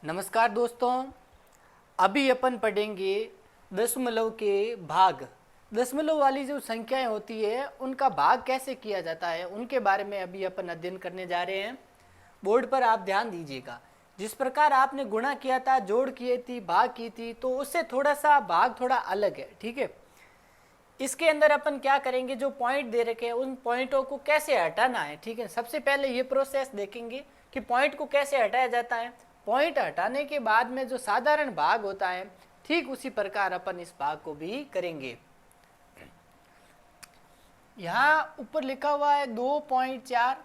नमस्कार दोस्तों, अभी अपन पढ़ेंगे दशमलव के भाग। दशमलव वाली जो संख्याएं होती है उनका भाग कैसे किया जाता है उनके बारे में अभी अपन अध्ययन करने जा रहे हैं। बोर्ड पर आप ध्यान दीजिएगा। जिस प्रकार आपने गुणा किया था, जोड़ किए थी, भाग की थी, तो उससे थोड़ा सा भाग थोड़ा अलग है। ठीक है, इसके अंदर अपन क्या करेंगे, जो पॉइंट दे रखे हैं उन पॉइंटों को कैसे हटाना है। ठीक है, सबसे पहले ये प्रोसेस देखेंगे कि पॉइंट को कैसे हटाया जाता है। पॉइंट हटाने के बाद में जो साधारण भाग होता है, ठीक उसी प्रकार अपन इस भाग को भी करेंगे। यहाँ ऊपर लिखा हुआ है 2.4।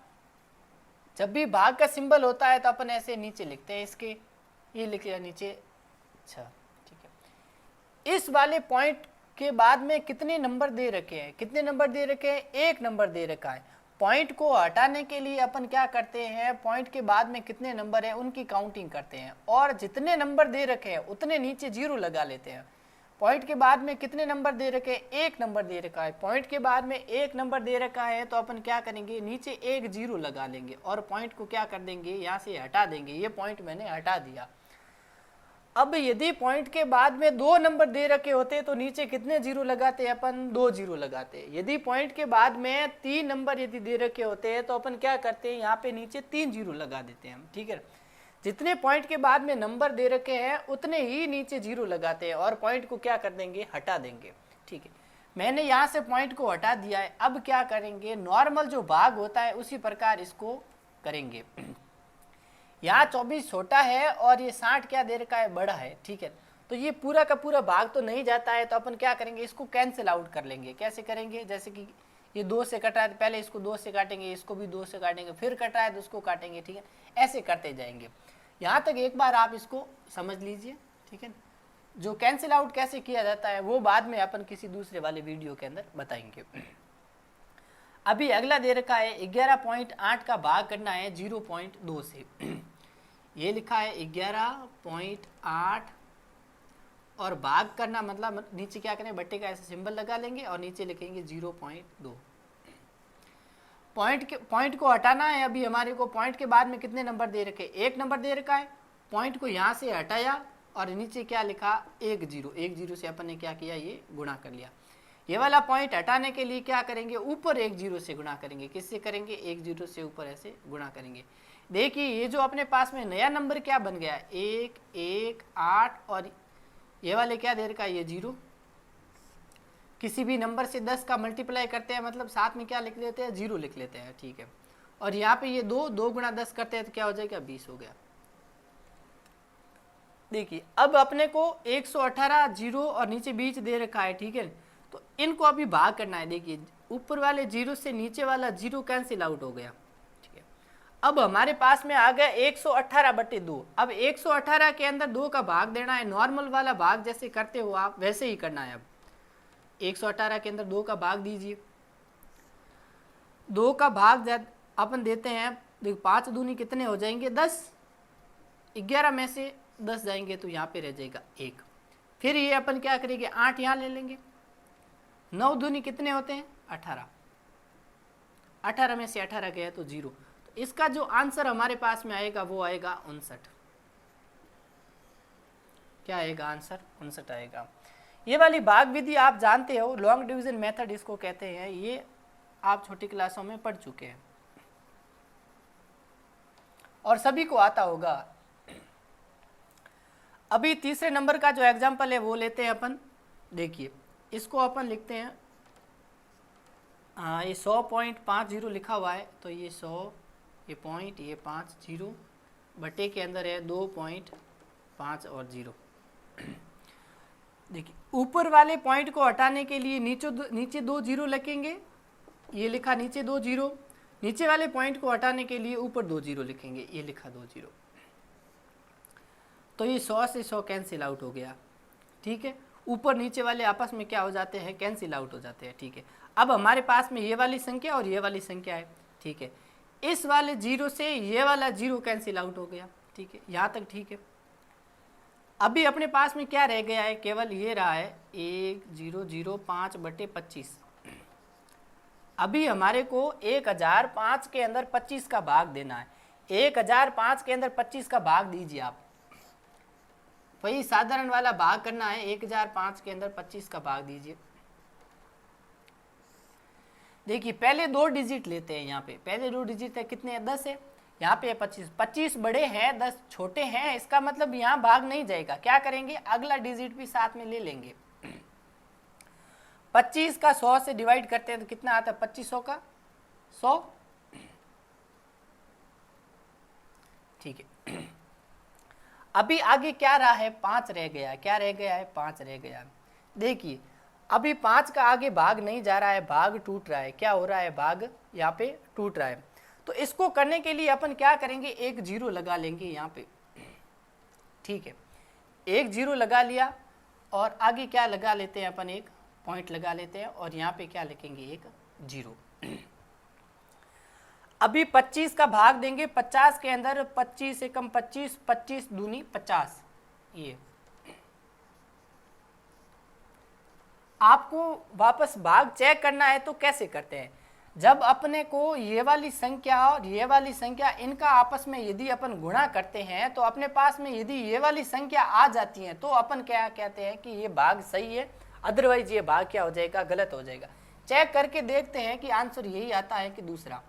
जब भी भाग का सिंबल होता है तो अपन ऐसे नीचे लिखते हैं, इसके ये लिख लिया नीचे। अच्छा, ठीक है। इस वाले पॉइंट के बाद में कितने नंबर दे रखे हैं, कितने नंबर दे रखे हैं, एक नंबर दे रखा है। पॉइंट को हटाने के लिए अपन क्या करते हैं, पॉइंट के बाद में कितने नंबर है उनकी काउंटिंग करते हैं, और जितने नंबर दे रखे हैं उतने नीचे जीरो लगा लेते हैं। पॉइंट के बाद में कितने नंबर दे रखे हैं, एक नंबर दे रखा है। पॉइंट के बाद में एक नंबर दे रखा है तो अपन क्या करेंगे, नीचे एक जीरो लगा लेंगे और पॉइंट को क्या कर देंगे, यहाँ से हटा देंगे। ये पॉइंट मैंने हटा दिया। अब यदि पॉइंट के बाद में दो नंबर दे रखे होते तो नीचे कितने जीरो लगाते हैं अपन, दो जीरो लगाते हैं। यदि पॉइंट के बाद में तीन नंबर यदि दे रखे होते हैं तो अपन क्या करते हैं, यहाँ पे नीचे तीन जीरो लगा देते हैं हम। ठीक है, जितने पॉइंट के बाद में नंबर दे रखे हैं उतने ही नीचे जीरो लगाते हैं और पॉइंट को क्या कर देंगे, हटा देंगे। ठीक है, मैंने यहाँ से पॉइंट को हटा दिया है। अब क्या करेंगे, नॉर्मल जो भाग होता है उसी प्रकार इसको करेंगे। यहाँ 24 छोटा है और ये 60 क्या दे रखा है, बड़ा है। ठीक है, तो ये पूरा का पूरा भाग तो नहीं जाता है, तो अपन क्या करेंगे, इसको कैंसिल आउट कर लेंगे। कैसे करेंगे, जैसे कि ये 2 से कट रहा है तो पहले इसको 2 से काटेंगे, इसको भी 2 से काटेंगे, फिर कट रहा है तो उसको काटेंगे। ठीक है, ऐसे करते जाएंगे। यहाँ तक एक बार आप इसको समझ लीजिए। ठीक है, जो कैंसिल आउट कैसे किया जाता है वो बाद में अपन किसी दूसरे वाले वीडियो के अंदर बताएंगे। अभी अगला दे रखा है 11.8 का भाग करना है 0.2 से। ये लिखा है 11.8 और भाग करना मतलब नीचे क्या करें, बट्टे का ऐसे सिंबल लगा लेंगे और नीचे लिखेंगे 0.2। पॉइंट को हटाना है। अभी हमारे को पॉइंट के बाद में कितने नंबर दे रखे, एक नंबर दे रखा है। पॉइंट को यहाँ से हटाया और नीचे क्या लिखा, एक जीरो। एक जीरो से अपन ने क्या किया, ये गुणा कर लिया। ये वाला पॉइंट हटाने के लिए क्या करेंगे, ऊपर एक जीरो से गुणा करेंगे। किससे करेंगे, एक जीरो से ऊपर ऐसे गुणा करेंगे। देखिए ये जो अपने पास में नया नंबर क्या बन गया, 1 1 8 और ये वाले क्या दे रखा है, ये जीरो। किसी भी नंबर से 10 का मल्टीप्लाई करते हैं मतलब साथ में क्या लिख लेते हैं, जीरो लिख लेते हैं। ठीक है, और यहाँ पे ये 2 गुणा 10 करते हैं तो क्या हो जाएगा, 20 हो गया। देखिए अब अपने को 118 जीरो और नीचे बीच दे रखा है। ठीक है, तो इनको अभी भाग करना है। देखिए ऊपर वाले जीरो से नीचे वाला जीरो कैंसिल आउट हो गया। ठीक है, अब हमारे पास में आ गया 118/2। अब 118 के अंदर 2 का भाग देना है। नॉर्मल वाला भाग जैसे करते हो आप वैसे ही करना है। अब 118 के अंदर 2 का भाग दीजिए। 2 का भाग अपन देते हैं, देखो 5 दूनी कितने हो जाएंगे, 10। 11 में से 10 जाएंगे तो यहाँ पे रह जाएगा 1। फिर ये अपन क्या करेंगे, 8 यहाँ ले लेंगे। 9 दूनी कितने होते हैं, 18। 18 में से 18 गया तो 0। तो इसका जो आंसर हमारे पास में आएगा वो आएगा 59। क्या आएगा आंसर, 59 आएगा। ये वाली भाग विधि आप जानते हो, लॉन्ग डिवीजन मेथड इसको कहते हैं। ये आप छोटी क्लासों में पढ़ चुके हैं और सभी को आता होगा। अभी तीसरे नंबर का जो एग्जाम्पल है वो लेते हैं अपन। देखिए इसको अपन लिखते हैं, हाँ ये 100.50 लिखा हुआ है तो ये 100, ये पॉइंट, ये 5 जीरो, बटे के अंदर है 2.5 और 0। देखिए ऊपर वाले पॉइंट को हटाने के लिए नीचे 2 जीरो लिखेंगे। ये लिखा नीचे 2 जीरो। नीचे वाले पॉइंट को हटाने के लिए ऊपर 2 जीरो लिखेंगे। ये लिखा 2 जीरो। तो ये 100 से 100 कैंसिल आउट हो गया। ठीक है, ऊपर नीचे वाले आपस में क्या हो जाते हैं, कैंसिल आउट हो जाते हैं। ठीक है, अब हमारे पास में ये वाली संख्या और ये वाली संख्या है। ठीक है, इस वाले जीरो से ये वाला जीरो कैंसिल आउट हो गया। ठीक है, यहाँ तक ठीक है। अभी अपने पास में क्या रह गया है, केवल ये रहा है 1005/25। अभी हमारे को 1005 के अंदर 25 का भाग देना है। 1005 के अंदर 25 का भाग दीजिए आप। वही साधारण वाला भाग करना है। 1005 के अंदर 25 का भाग दीजिए। देखिए पहले 2 डिजिट लेते हैं, यहाँ पे पहले 2 डिजिट है, कितने हैं, 10 है, यहाँ पे है 25, 25 बड़े हैं 10 छोटे हैं, इसका मतलब यहाँ भाग नहीं जाएगा। क्या करेंगे, अगला डिजिट भी साथ में ले लेंगे। 25 का 100 से डिवाइड करते हैं तो कितना आता है, 2500 का 100, ठीक है। अभी आगे क्या रहा है, 5 रह गया, क्या रह गया है, 5 रह गया। देखिए अभी 5 का आगे भाग नहीं जा रहा है, भाग टूट रहा है, क्या हो रहा है, भाग यहाँ पे टूट रहा है। तो इसको करने के लिए अपन क्या करेंगे, एक 0 लगा लेंगे यहाँ पे, ठीक है, एक 0 लगा लिया और आगे क्या लगा लेते हैं अपन, एक पॉइंट लगा लेते हैं और यहाँ पे क्या लिखेंगे, एक 0। अभी 25 का भाग देंगे, 50 के अंदर 25 से कम 25, 25 दूनी 50, ये आपको वापस भाग चेक करना है तो कैसे करते हैं, जब अपने को ये वाली संख्या और ये वाली संख्या इनका आपस में यदि अपन गुणा करते हैं तो अपने पास में यदि ये वाली संख्या आ जाती है तो अपन क्या कहते हैं कि ये भाग सही है, अदरवाइज ये भाग क्या हो जाएगा, गलत हो जाएगा। चेक करके देखते हैं कि आंसर यही आता है कि दूसरा।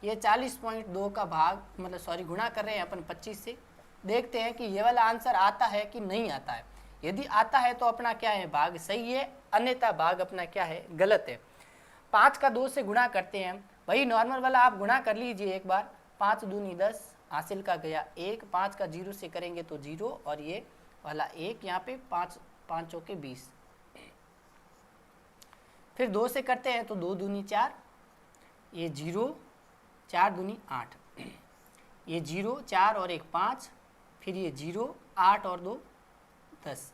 ये 40.2 का भाग मतलब सॉरी गुणा कर रहे हैं अपन 25 से, देखते हैं कि ये वाला आंसर आता है कि नहीं आता है। यदि आता है तो अपना क्या है, भाग सही है, अन्यथा भाग अपना क्या है, गलत है। 5 का 2 से गुणा करते हैं, वही नॉर्मल वाला आप गुणा कर लीजिए एक बार, 5 दूनी 10, हासिल का गया 1, 5 का 0 से करेंगे तो 0 और ये वाला 1, यहाँ पे 5 5 के 20, फिर 2 से करते हैं तो 2 दूनी 4, ये 0, 4 दूनी 8, ये 0, 4 और 1 5, फिर ये 0, 8 और 2 10।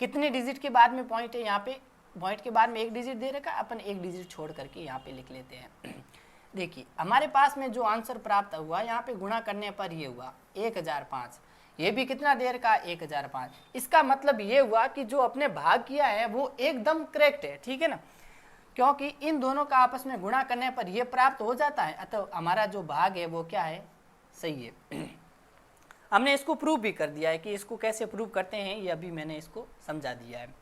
कितने डिजिट के बाद में पॉइंट है, यहाँ पे पॉइंट के बाद में एक डिजिट दे रखा, अपन एक डिजिट छोड़ करके यहाँ पे लिख लेते हैं। देखिए हमारे पास में जो आंसर प्राप्त हुआ, यहाँ पे गुणा करने पर ये हुआ 1005, ये भी कितना दे रखा, 1005। इसका मतलब ये हुआ कि जो अपने भाग किया है वो एकदम करेक्ट है, ठीक है ना, क्योंकि इन दोनों का आपस में गुणा करने पर ये प्राप्त हो जाता है, अतः हमारा जो भाग है वो क्या है, सही है। हमने इसको प्रूव भी कर दिया है, कि इसको कैसे प्रूव करते हैं ये अभी मैंने इसको समझा दिया है।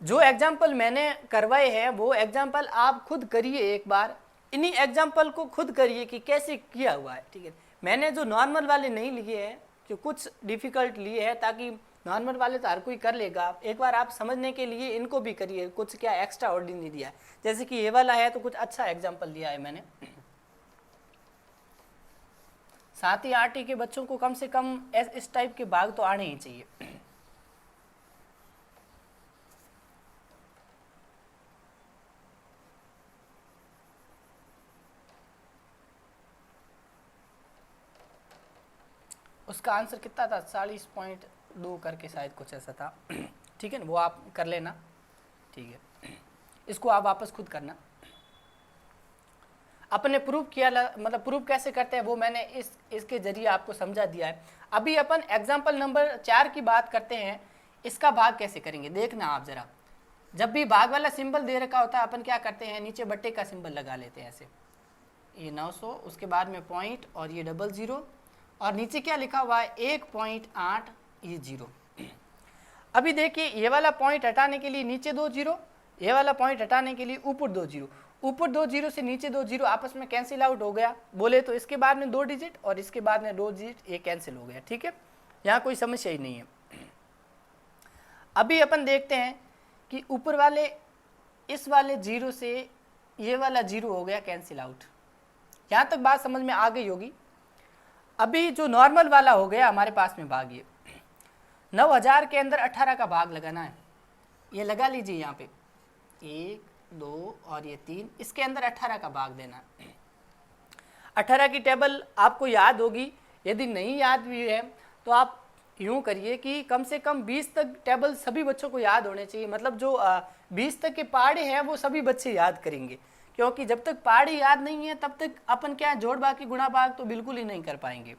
जो एग्जाम्पल मैंने करवाए हैं वो एग्जाम्पल आप खुद करिए एक बार, इन्हीं एग्जाम्पल को खुद करिए कि कैसे किया हुआ है, ठीक है। मैंने जो नॉर्मल वाले नहीं लिए हैं, जो कुछ डिफिकल्ट लिए हैं, ताकि नॉर्मल वाले तो हर कोई कर लेगा, एक बार आप समझने के लिए इनको भी करिए, कुछ क्या एक्स्ट्रा ऑर्डिनरी दिया है। जैसे कि ये वाला है तो कुछ अच्छा एग्जाम्पल लिया है मैंने। साथ ही आरटी के बच्चों को कम से कम इस टाइप के भाग तो आने ही चाहिए। उसका आंसर कितना था, 40.2 करके शायद कुछ ऐसा था, ठीक है ना, वो आप कर लेना, ठीक है। इसको आप वापस खुद करना। अपने प्रूफ किया, मतलब प्रूफ कैसे करते हैं वो मैंने इसके जरिए आपको समझा दिया है। अभी अपन एग्जाम्पल नंबर 4 की बात करते हैं, इसका भाग कैसे करेंगे देखना आप जरा। जब भी भाग वाला सिंबल दे रखा होता है अपन क्या करते हैं, नीचे बट्टे का सिंबल लगा लेते हैं ऐसे, ये 900, उसके बाद में पॉइंट और ये 00 और नीचे क्या लिखा हुआ है 1.8, ये 0। अभी देखिए ये वाला पॉइंट हटाने के लिए नीचे 2 0, ये वाला पॉइंट हटाने के लिए ऊपर 2 0, ऊपर 2 0 से नीचे 2 0 आपस में कैंसिल आउट हो गया, बोले तो इसके बाद में 2 डिजिट और इसके बाद में 2 डिजिट, ये कैंसिल हो गया, ठीक है, यहाँ कोई समस्या ही नहीं है। अभी अपन देखते हैं कि ऊपर वाले इस वाले 0 से ये वाला 0 हो गया कैंसिल आउट, यहाँ तक बात समझ में आ गई होगी। अभी जो नॉर्मल वाला हो गया हमारे पास में भाग, ये 9000 के अंदर 18 का भाग लगाना है, ये लगा लीजिए यहाँ पे 1 2 और ये 3, इसके अंदर 18 का भाग देना है। 18 की टेबल आपको याद होगी, यदि नहीं याद भी है तो आप यूँ करिए कि कम से कम 20 तक टेबल सभी बच्चों को याद होने चाहिए, मतलब जो 20 तक के पहाड़े हैं वो सभी बच्चे याद करेंगे, क्योंकि जब तक पहाड़े याद नहीं है तब तक अपन क्या जोड़ बाकी गुणा भाग तो बिल्कुल ही नहीं कर पाएंगे।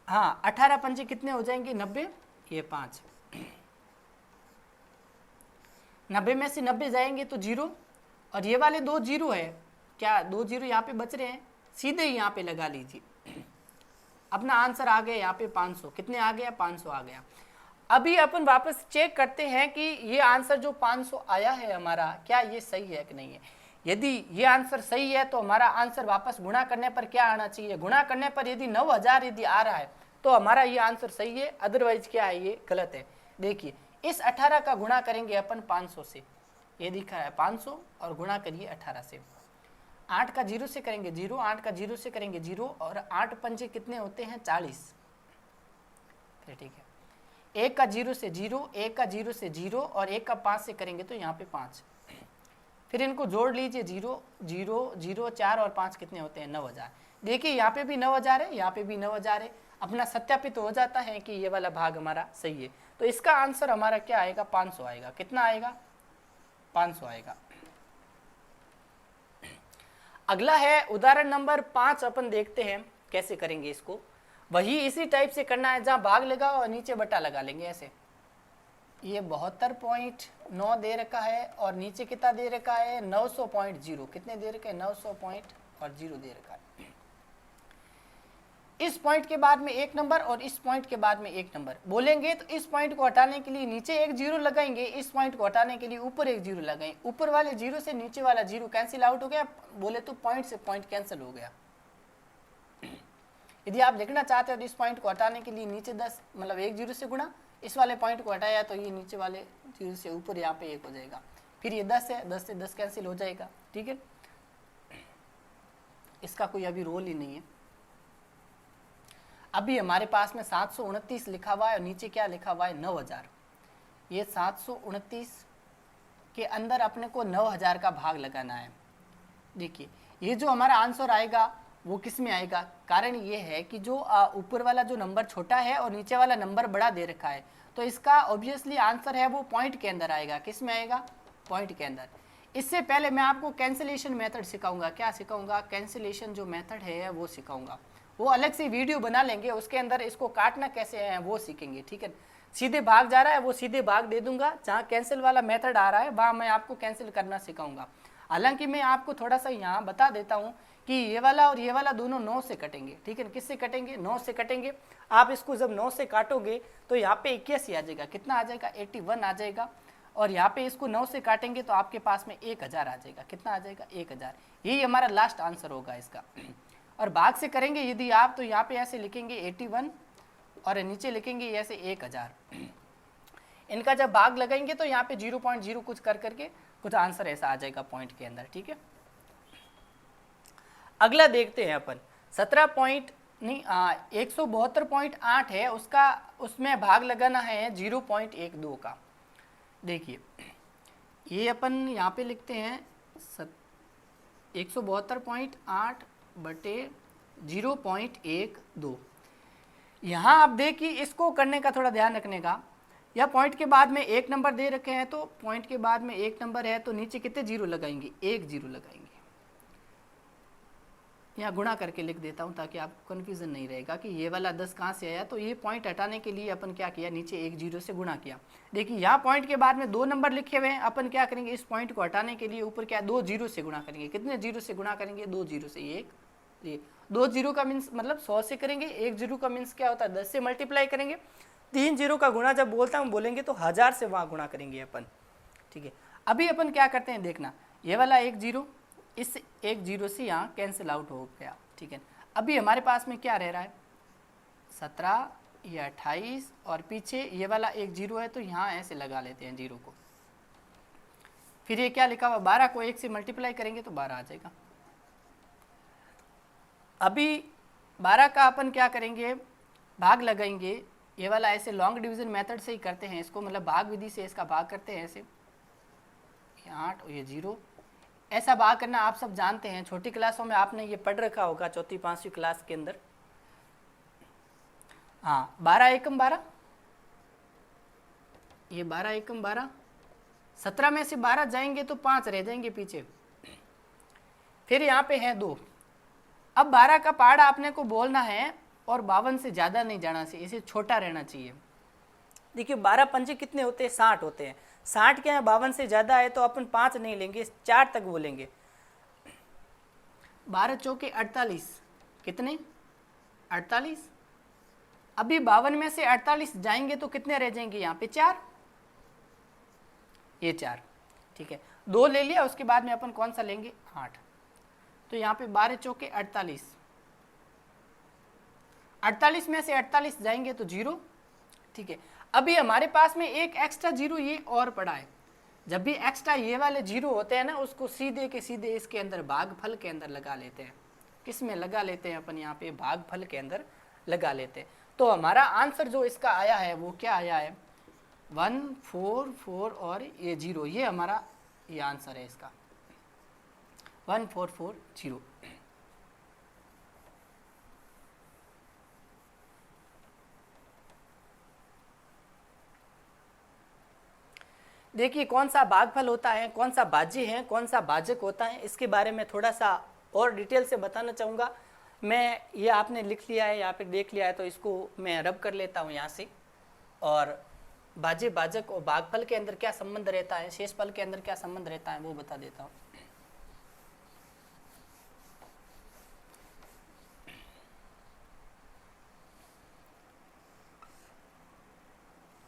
हाँ 18 पंजे कितने हो जाएंगे 90, ये 5, 90 में से 90 जाएंगे तो 0 और ये वाले 2 0 है, क्या 2 0 यहाँ पे बच रहे हैं, सीधे ही यहाँ पे लगा लीजिए, अपना आंसर आ गया यहाँ पे 500। कितने आ गया? 500 आ गया। अभी अपन वापस चेक करते हैं कि ये आंसर जो 500 आया है हमारा, क्या ये सही है कि नहीं है। यदि ये आंसर सही है तो हमारा आंसर वापस गुणा करने पर क्या आना चाहिए? गुणा करने पर यदि 9000 यदि आ रहा है तो हमारा ये आंसर सही है, अदरवाइज क्या है? ये गलत है। देखिए इस 18 का गुणा करेंगे अपन 500 से, ये दिखा है 500 और गुणा करिए 18 से। 8 का 0 से करेंगे 0, 8 का 0 से करेंगे 0 और 8 पंजे कितने होते हैं? 40। फिर ठीक है, 1 का 0 से 0, 1 का 0 से 0 और 1 का 5 से करेंगे तो यहाँ पे 5। फिर इनको जोड़ लीजिए 0 0 0 4 और 5 कितने होते हैं? 9000। देखिए यहाँ पे भी 9000 है, यहाँ पे भी 9000 है। अपना सत्यापित हो जाता है कि ये वाला भाग हमारा सही है। तो इसका आंसर हमारा क्या आएगा? 500 आएगा। कितना आएगा? 500 आएगा। अगला है उदाहरण नंबर 5। अपन देखते हैं कैसे करेंगे इसको। वही इसी टाइप से करना है, जहां भाग लगा और नीचे बटा लगा लेंगे ऐसे। ये 72.9 दे रखा है और नीचे कितना दे रखा है? 900.0। कितने दे रखा है? 900.0 दे रखा है। इस पॉइंट के बाद में एक नंबर और इस पॉइंट के बाद में एक नंबर बोलेंगे तो इस पॉइंट को हटाने के लिए नीचे एक 0 लगाएंगे, इस पॉइंट को हटाने के लिए ऊपर एक 0 लगाएंगे। ऊपर वाले 0 से नीचे वाला 0 कैंसिल आउट हो गया, बोले तो पॉइंट से पॉइंट कैंसिल हो गया। यदि आप लिखना चाहते हो तो इस पॉइंट को हटाने के लिए नीचे 10 मतलब एक 0 से गुणा, इस वाले पॉइंट को हटाया तो ये नीचे वाले 0 से ऊपर यहाँ पे 1 हो जाएगा। फिर ये 10 है, 10 से 10 कैंसिल हो जाएगा। ठीक है, इसका कोई अभी रोल ही नहीं है। अभी हमारे पास में 729 लिखा हुआ है और नीचे क्या लिखा हुआ है? 9000। ये 729 के अंदर अपने को 9000 का भाग लगाना है। देखिए ये जो हमारा आंसर आएगा वो किस में आएगा? कारण ये है कि जो ऊपर वाला जो नंबर छोटा है और नीचे वाला नंबर बड़ा दे रखा है, तो इसका ऑब्वियसली आंसर है वो पॉइंट के अंदर आएगा। किस में आएगा? पॉइंट के अंदर। इससे पहले मैं आपको कैंसिलेशन मेथड सिखाऊंगा। क्या सिखाऊंगा? कैंसिलेशन जो मेथड है वो सिखाऊंगा। वो अलग से वीडियो बना लेंगे, उसके अंदर इसको काटना कैसे है वो सीखेंगे। ठीक है, सीधे भाग जा रहा है वो सीधे भाग दे दूंगा, जहाँ कैंसिल वाला मेथड आ रहा है वहाँ मैं आपको कैंसिल करना सिखाऊंगा। हालांकि मैं आपको थोड़ा सा यहाँ बता देता हूँ कि ये वाला और ये वाला दोनों 9 से कटेंगे। ठीक है, किससे कटेंगे? 9 से कटेंगे। आप इसको जब 9 से काटोगे तो यहाँ पे 81 आ जाएगा। कितना आ जाएगा? 81 आ जाएगा। और यहाँ पे इसको 9 से काटेंगे तो आपके पास में 1000 आ जाएगा। कितना आ जाएगा? 1000। यही हमारा लास्ट आंसर होगा इसका। और भाग से करेंगे यदि आप तो यहाँ पे ऐसे लिखेंगे 81 और नीचे लिखेंगे ऐसे 1000। इनका जब भाग लगाएंगे तो यहाँ पे 0.0 कुछ कर करके कुछ आंसर ऐसा आ जाएगा पॉइंट के अंदर। ठीक है, अगला देखते हैं अपन 172.8 है उसका, उसमें भाग लगाना है 0.12 का। देखिए ये अपन यहाँ पे लिखते हैं 172.8 बटे 0.12। यहाँ आप देखिए इसको करने का थोड़ा ध्यान रखने का, या पॉइंट के बाद में एक नंबर दे रखे हैं तो पॉइंट के बाद में एक नंबर है तो नीचे कितने 0 लगाएंगे? एक 0 लगाएंगे। यहाँ गुणा करके लिख देता हूँ ताकि आपको कन्फ्यूजन नहीं रहेगा कि ये वाला 10 कहाँ से आया। तो ये पॉइंट हटाने के लिए अपन क्या किया? नीचे एक 0 से गुणा किया। देखिए यहाँ पॉइंट के बाद में 2 नंबर लिखे हुए हैं, अपन क्या करेंगे? इस पॉइंट को हटाने के लिए ऊपर क्या 2 0 से गुणा करेंगे। कितने 0 से गुणा करेंगे? 2 0 से। ये 2 0 का मीन्स मतलब 100 से करेंगे, 1 0 का मीन्स क्या होता है? 10 से मल्टीप्लाई करेंगे। 3 0 का गुणा जब बोलता हूँ बोलेंगे तो 1000 से वहाँ गुणा करेंगे अपन। ठीक है, अभी अपन क्या करते हैं देखना, ये वाला 1 0 इस 1 0 से यहाँ कैंसिल आउट हो गया। ठीक है, अभी हमारे पास में क्या रह रहा है? 17 या 28 और पीछे ये वाला 1 0 है तो यहाँ ऐसे लगा लेते हैं 0 को। फिर ये क्या लिखा हुआ? 12 को 1 से मल्टीप्लाई करेंगे तो 12 आ जाएगा। अभी 12 का अपन क्या करेंगे? भाग लगाएंगे। ये वाला ऐसे लॉन्ग डिवीजन मेथड से ही करते हैं इसको, मतलब भाग विधि से इसका भाग करते हैं ऐसे। 8 और ये 0 ऐसा भाग करना आप सब जानते हैं, छोटी क्लासों में आपने ये पढ़ रखा होगा, चौथी 5वीं क्लास के अंदर। हाँ, 12 एकम 12, ये 12 एकम 12। 17 में से 12 जाएंगे तो 5 रह जाएंगे पीछे। फिर यहाँ पे है 2। अब 12 का पहाड़ा आपने को बोलना है और 52 से ज़्यादा नहीं जाना चाहिए, इसे छोटा रहना चाहिए। देखिए 12 पंजे कितने होते हैं? 60 होते हैं। 60 के यहाँ 52 से ज़्यादा है तो अपन 5 नहीं लेंगे, 4 तक बोलेंगे। 12 चौके 48, कितने? 48 अभी 52 में से 48 जाएंगे तो कितने रह जाएंगे यहाँ पे 4, ये 4, ठीक है। 2 ले लिया, उसके बाद में अपन कौन सा लेंगे 8, तो यहाँ पे 12 चौके 48, 48 में से 48 जाएंगे तो 0, ठीक है। अभी हमारे पास में एक एक्स्ट्रा 0 ये और पड़ा है। जब भी एक्स्ट्रा ये वाले 0 होते हैं ना, उसको सीधे के सीधे इसके अंदर भागफल के अंदर लगा लेते हैं। किस में लगा लेते हैं अपन, यहाँ पे भागफल के अंदर लगा लेते हैं। तो हमारा आंसर जो इसका आया है वो क्या आया है 144 और ये 0, ये हमारा ये आंसर है इसका 1440। देखिए कौन सा भागफल होता है, कौन सा भाज्य है, कौन सा भाजक होता है, इसके बारे में थोड़ा सा और डिटेल से बताना चाहूँगा मैं। ये आपने लिख लिया है, यहाँ पे देख लिया है, तो इसको मैं रब कर लेता हूँ यहाँ से। और भाज्य, भाजक और भागफल के अंदर क्या संबंध रहता है, शेषफल के अंदर क्या संबंध रहता है वो बता देता हूँ।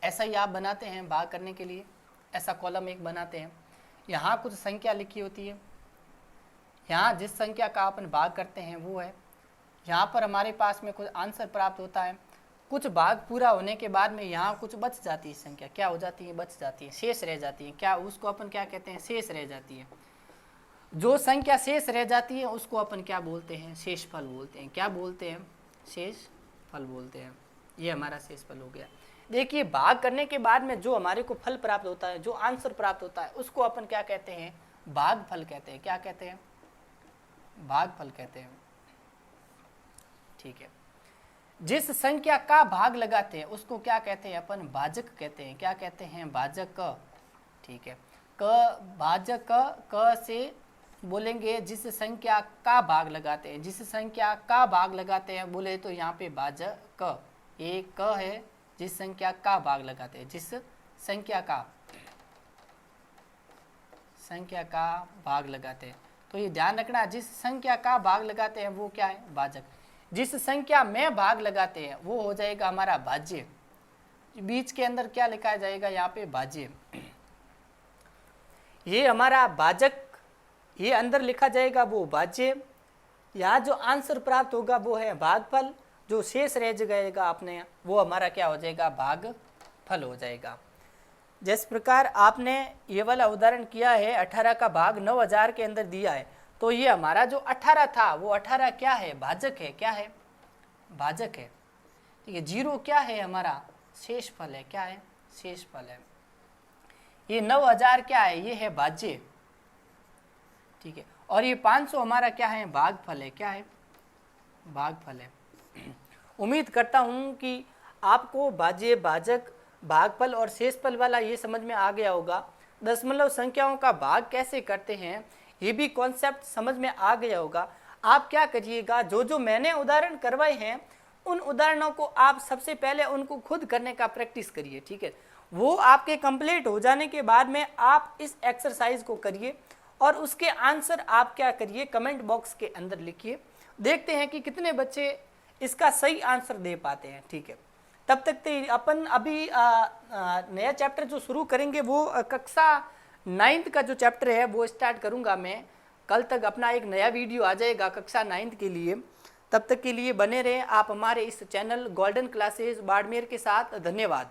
ऐसा ही आप बनाते हैं भाग करने के लिए, ऐसा कॉलम एक बनाते हैं। यहाँ कुछ संख्या लिखी होती है, यहाँ जिस संख्या का अपन भाग करते हैं वो है। यहाँ पर हमारे पास में कुछ आंसर प्राप्त होता है। कुछ भाग पूरा होने के बाद में यहाँ कुछ बच जाती है संख्या, क्या हो जाती है, बच जाती है, शेष रह जाती है। क्या उसको अपन क्या कहते हैं, शेष रह जाती है। जो संख्या शेष रह जाती है उसको अपन क्या बोलते हैं, शेषफल बोलते हैं। क्या बोलते हैं, शेषफल बोलते हैं। ये हमारा शेषफल हो गया। देखिए भाग करने के बाद में जो हमारे को फल प्राप्त होता है, जो आंसर प्राप्त होता है, उसको अपन क्या कहते हैं, भागफल कहते हैं। क्या कहते हैं, भागफल कहते हैं, ठीक है। जिस संख्या का भाग लगाते हैं उसको क्या कहते हैं, अपन भाजक कहते हैं। क्या कहते हैं, भाजक, ठीक है। क भाजक, क से बोलेंगे जिस संख्या का भाग लगाते हैं, जिस संख्या का भाग लगाते हैं बोले तो यहाँ पे भाजक, ये क है, जिस संख्या का भाग लगाते हैं, जिस संख्या का भाग लगाते हैं। तो ये ध्यान रखना, जिस संख्या का भाग लगाते हैं वो क्या है, भाजक। जिस संख्या में भाग लगाते हैं वो हो जाएगा हमारा भाज्य। बीच के अंदर क्या लिखा जाएगा, यहाँ पे भाज्य। ये हमारा भाजक, ये अंदर लिखा जाएगा वो भाज्य। यहाँ जो आंसर प्राप्त होगा वो है भागफल। जो शेष रह जाएगा आपने वो हमारा क्या हो जाएगा, भागफल हो जाएगा। जिस प्रकार आपने ये वाला उदाहरण किया है, 18 का भाग 9000 के अंदर दिया है, तो ये हमारा जो 18 था वो 18 क्या है, भाजक है। क्या है, भाजक है, ठीक है। 0 क्या है हमारा, शेषफल है। क्या है, शेषफल है। ये 9000 क्या है, ये है भाज्य, ठीक है। और ये 500 हमारा क्या है, भागफल है। क्या है, भागफल है। उम्मीद करता हूँ कि आपको भाज्य, भाजक, भागफल और शेषफल वाला ये समझ में आ गया होगा। दशमलव संख्याओं का भाग कैसे करते हैं ये भी कॉन्सेप्ट समझ में आ गया होगा। आप क्या करिएगा, जो जो मैंने उदाहरण करवाए हैं उन उदाहरणों को आप सबसे पहले उनको खुद करने का प्रैक्टिस करिए, ठीक है। वो आपके कंप्लीट हो जाने के बाद में आप इस एक्सरसाइज को करिए और उसके आंसर आप क्या करिए, कमेंट बॉक्स के अंदर लिखिए। देखते हैं कि कितने बच्चे इसका सही आंसर दे पाते हैं, ठीक है। तब तक तो अपन अभी नया चैप्टर जो शुरू करेंगे वो कक्षा 9th का जो चैप्टर है वो स्टार्ट करूंगा मैं। कल तक अपना एक नया वीडियो आ जाएगा कक्षा 9th के लिए। तब तक के लिए बने रहें आप हमारे इस चैनल गोल्डन क्लासेस बाड़मेर के साथ। धन्यवाद।